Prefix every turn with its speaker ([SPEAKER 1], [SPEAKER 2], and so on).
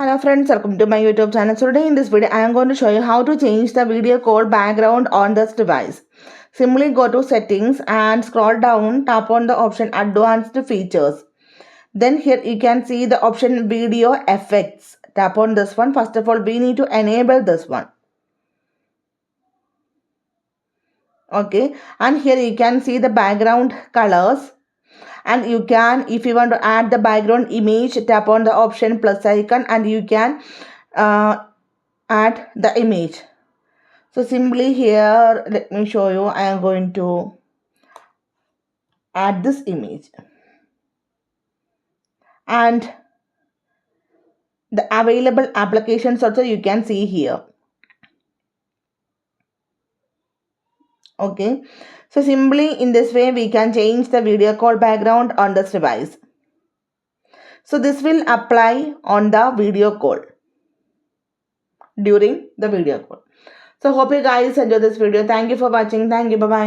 [SPEAKER 1] Hello friends, welcome to my YouTube channel. So today in this video, I am going to show you how to change the video call background on this device. Simply go to settings and scroll down, tap on the option advanced features. Then here you can see the option video effects. Tap on this one. First of all, we need to enable this one. Okay, and here you can see the background colors. And you can, if you want to add the background image, tap on the option plus icon and you can add the image. So simply here, let me show you. I am going to add this image and the available applications also you can see here. Okay, so simply in this way we can change the video call background on this device. So this will apply on the video call, during the video call. So hope you guys enjoy this video. Thank you for watching. Thank you. Bye bye.